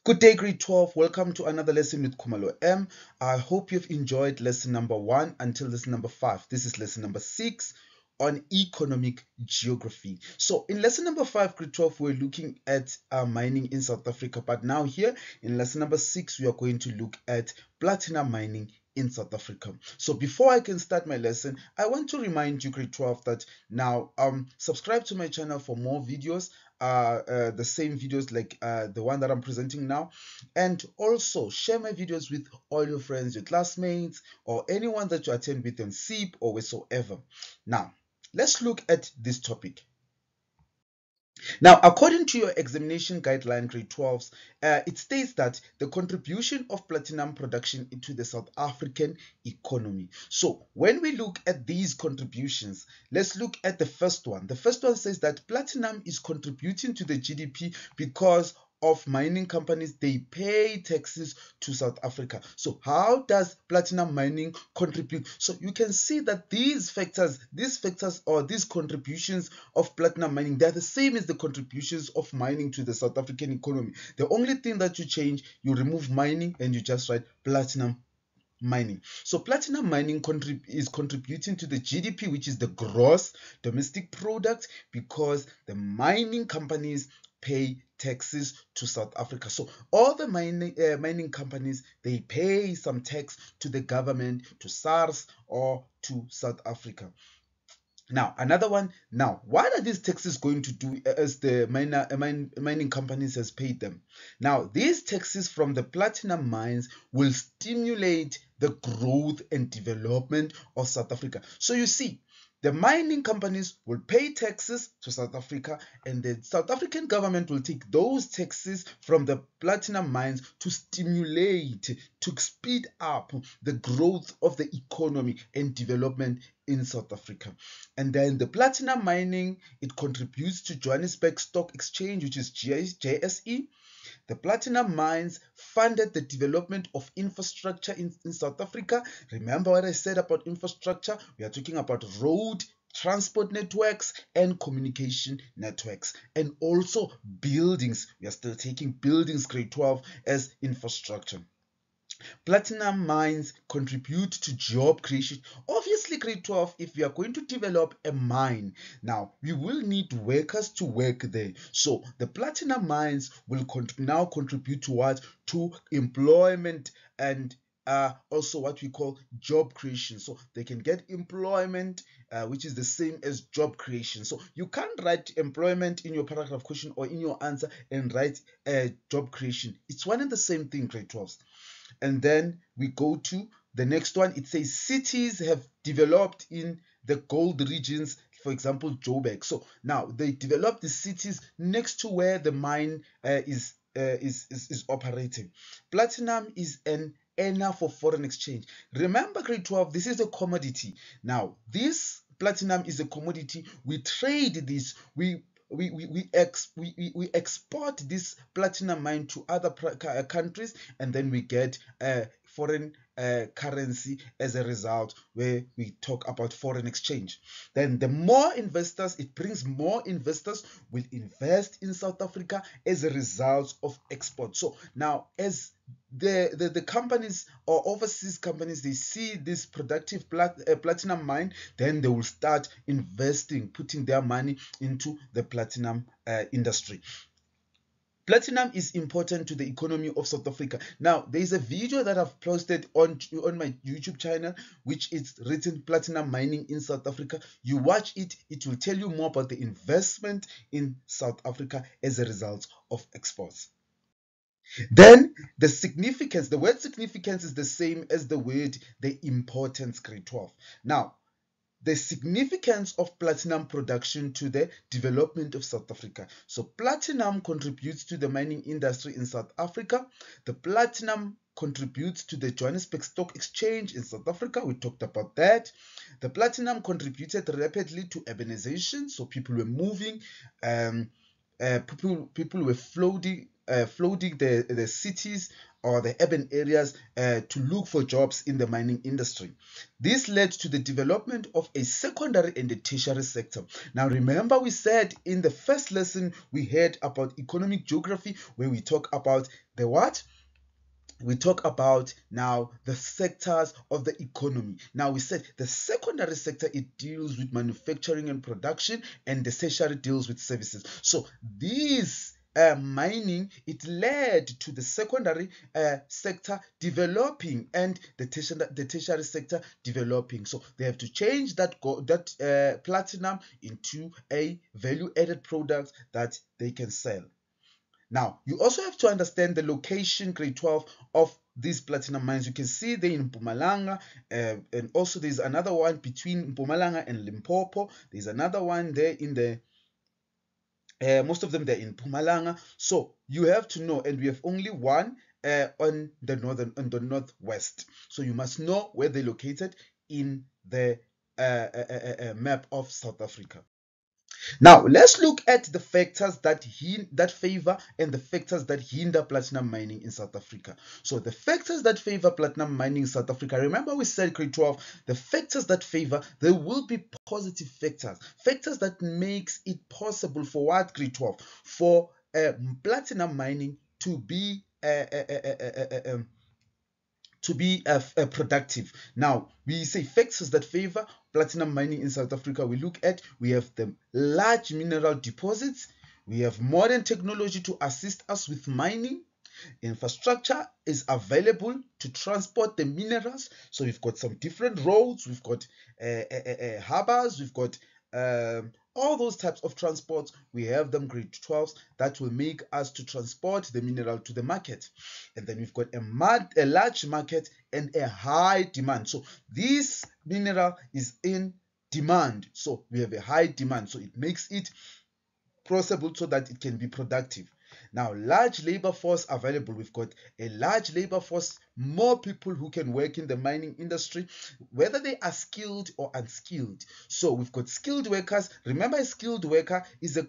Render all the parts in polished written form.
Good day, grade 12. Welcome to another lesson with Khumalo M. I hope you've enjoyed lesson number 1 until lesson number 5. This is lesson number 6 on economic geography. So in lesson number 5, grade 12, we're looking at mining in South Africa. But now here in lesson number 6, we are going to look at platinum mining in South Africa. So before I can start my lesson, I want to remind you, grade 12, that now subscribe to my channel for more videos. The same videos like the one that I'm presenting now, and also share my videos with all your friends, your classmates, or anyone that you attend with on SEEP or whatsoever. Now let's look at this topic. Now, according to your examination guideline, grade 12s, it states that the contribution of platinum production into the South African economy. So when we look at these contributions, let's look at the first one. The first one says that platinum is contributing to the GDP because of mining companies. They pay taxes to South Africa. So how does platinum mining contribute? So you can see that these factors or these contributions of platinum mining, they're the same as the contributions of mining to the South African economy. The only thing that you change, you remove mining and you just write platinum mining. So platinum mining is contributing to the GDP, which is the gross domestic product, because the mining companies pay taxes to South Africa. So all the mining companies, they pay some tax to the government, to SARS or to South Africa. Now, another one. Now, what are these taxes going to do as the mining companies has paid them? Now, these taxes from the platinum mines will stimulate the growth and development of South Africa. So you see, the mining companies will pay taxes to South Africa, and the South African government will take those taxes from the platinum mines to stimulate, to speed up the growth of the economy and development in South Africa. And then the platinum mining, it contributes to Johannesburg Stock Exchange, which is JSE. The platinum mines funded the development of infrastructure in South Africa. Remember what I said about infrastructure? We are talking about road, transport networks, and communication networks, and also buildings. We are still taking buildings, grade 12, as infrastructure. Platinum mines contribute to job creation. Obviously, grade 12, if we are going to develop a mine, now we will need workers to work there. So the platinum mines will now contribute to what? To employment and also what we call job creation. So they can get employment, which is the same as job creation. So you can't write employment in your paragraph question or in your answer and write job creation. It's one and the same thing, grade 12. And then we go to the next one. It says cities have developed in the gold regions, for example, Joburg. So now they develop the cities next to where the mine is operating. Platinum is an earner for foreign exchange. Remember, grade 12, this is a commodity. Now, this platinum is a commodity. We trade this. We export this platinum mine to other countries, and then we get foreign currency as a result, where we talk about foreign exchange. Then the more investors, it brings more investors will invest in South Africa as a result of export. So now, as the companies or overseas companies, they see this productive platinum mine, then they will start investing, putting their money into the platinum industry. Platinum is important to the economy of South Africa. Now, there is a video that I've posted on my YouTube channel, which is written Platinum Mining in South Africa. You watch it, it will tell you more about the investment in South Africa as a result of exports. Then the significance, the word significance is the same as the word the importance, grade 12. Now, the significance of platinum production to the development of South Africa. So platinum contributes to the mining industry in South Africa. The platinum contributes to the Johannesburg Stock Exchange in South Africa. We talked about that. The platinum contributed rapidly to urbanization. So people were moving, people were flooding the cities or the urban areas to look for jobs in the mining industry. This led to the development of a secondary and a tertiary sector. Now remember, we said in the first lesson we heard about economic geography, where we talk about the what? We talk about now the sectors of the economy. Now we said the secondary sector, it deals with manufacturing and production, and the tertiary deals with services. So these mining, it led to the secondary sector developing and the tertiary sector developing. So they have to change that platinum into a value-added product that they can sell. Now, you also have to understand the location, grade 12, of these platinum mines. You can see they're in Mpumalanga, and also there's another one between Mpumalanga and Limpopo. There's another one there in the most of them they're in Mpumalanga. So you have to know, and we have only one on the northwest. So you must know where they're located in the map of South Africa. Now, let's look at the factors that favor and the factors that hinder platinum mining in South Africa. So, the factors that favor platinum mining in South Africa, remember we said grade 12, the factors that favor, there will be positive factors that makes it possible for what, grade 12, for platinum mining to be productive. Now, we say factors that favor platinum mining in South Africa. We have the large mineral deposits. We have modern technology to assist us with mining. Infrastructure is available to transport the minerals. So we've got some different roads. We've got harbors. We've got all those types of transports. We have them grade 12s that will make us to transport the mineral to the market. And then we've got a large market and a high demand. So this mineral is in demand. So we have a high demand. So it makes it possible so that it can be productive. Now, large labor force available. We've got a large labor force, more people who can work in the mining industry, whether they are skilled or unskilled. So we've got skilled workers. Remember, a skilled worker is a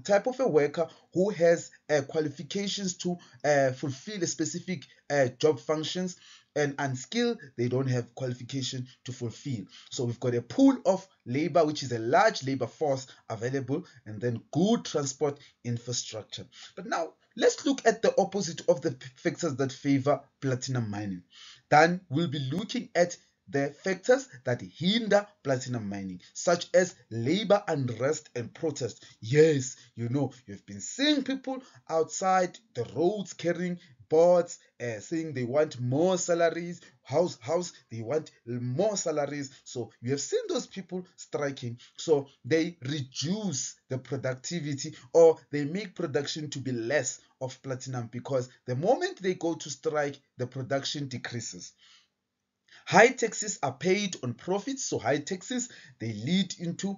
type of a worker who has qualifications to fulfill a specific job functions, and unskilled, they don't have qualification to fulfill. So we've got a pool of labor, which is a large labor force available, and then good transport infrastructure. But now let's look at the opposite of the factors that favor platinum mining. Then we'll be looking at the factors that hinder platinum mining, such as labor unrest and protest. Yes, you've been seeing people outside the roads carrying boards saying they want more salaries, they want more salaries. So you have seen those people striking. So they reduce the productivity, or they make production to be less of platinum, because the moment they go to strike, the production decreases. High taxes are paid on profits. So high taxes, they lead into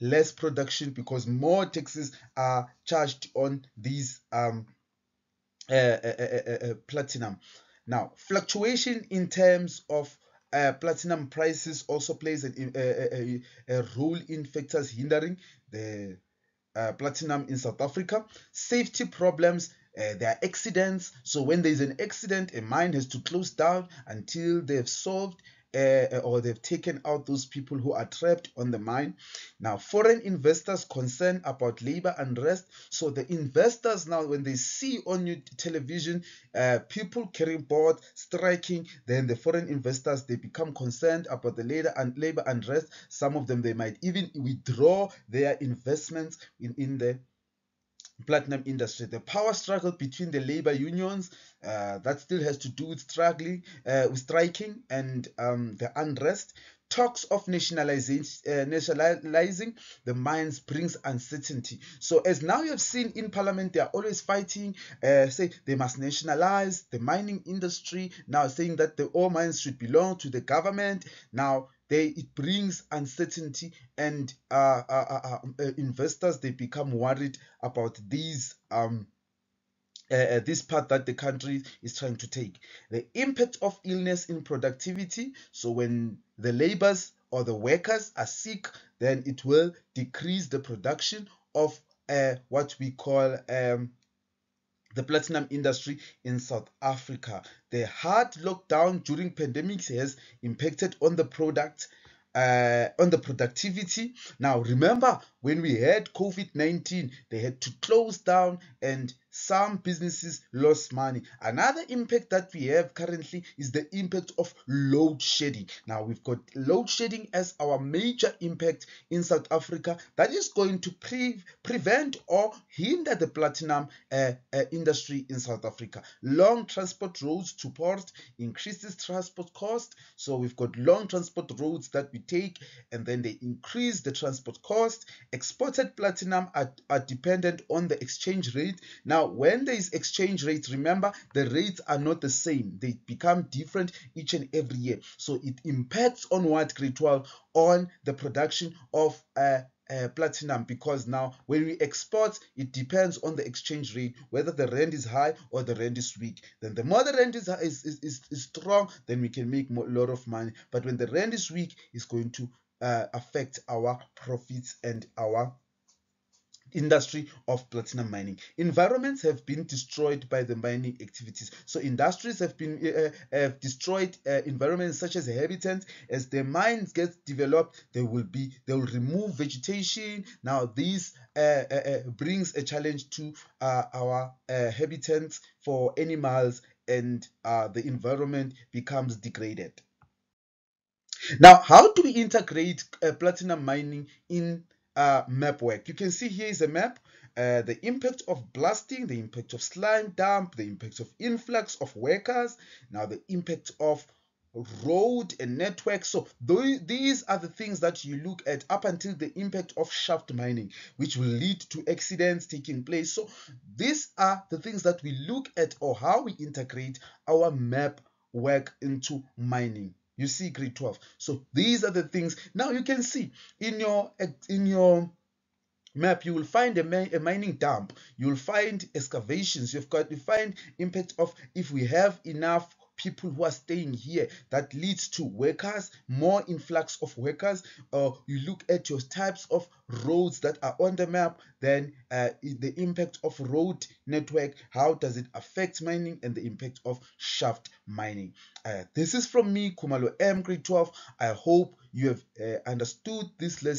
less production, because more taxes are charged on these platinum. Now, fluctuation in terms of platinum prices also plays a role in factors hindering the platinum in South Africa. Safety problems. There are accidents. So when there's an accident, a mine has to close down until they've solved or they've taken out those people who are trapped on the mine. Now, foreign investors concerned about labor unrest. So the investors now, when they see on your television people carrying boards, striking, then the foreign investors, they become concerned about the labor unrest. Some of them, they might even withdraw their investments in the platinum industry. The power struggle between the labor unions, that still has to do with striking and the unrest. Talks of nationalizing the mines brings uncertainty. So as now you have seen in parliament, they are always fighting, say they must nationalize the mining industry, now saying that the ore mines should belong to the government. Now it brings uncertainty, and investors, they become worried about these this path that the country is trying to take. The impact of illness in productivity. So when the laborers or the workers are sick, then it will decrease the production of what we call the platinum industry in South Africa. The hard lockdown during pandemics has impacted on the product, on the productivity. Now, remember when we had COVID-19, they had to close down and some businesses lost money. Another impact that we have currently is the impact of load shedding. Now, we've got load shedding as our major impact in South Africa that is going to prevent or hinder the platinum industry in South Africa. Long transport roads to port increases transport cost. So we've got long transport roads that we take, and then they increase the transport cost. Exported platinum are dependent on the exchange rate. Now, when there is exchange rate, remember the rates are not the same. They become different each and every year. So it impacts on what, grade 12, on the production of platinum, because now when we export, it depends on the exchange rate, whether the rand is high or the rand is weak. Then the more the rand is strong, then we can make a lot of money. But when the rand is weak, it's going to affect our profits and our industry of platinum mining. Environments have been destroyed by the mining activities. So industries have been destroyed environments such as habitats. As the mines get developed, they will remove vegetation. Now this brings a challenge to our habitats for animals, and the environment becomes degraded. Now, how do we integrate platinum mining in map work? You can see here is a map. The impact of blasting, the impact of slime dump, the impact of influx of workers, now the impact of road and network. So these are the things that you look at up until the impact of shaft mining, which will lead to accidents taking place. So these are the things that we look at, or how we integrate our map work into mining. You see, grade 12. So these are the things. Now you can see in your map, you will find a mining dump. You will find excavations. You find impact of, if we have enough people who are staying here, that leads to workers, more influx of workers. You look at your types of roads that are on the map, then the impact of road network, how does it affect mining, and the impact of shaft mining. This is from me, Khumalo M, grade 12. I hope you have understood this lesson.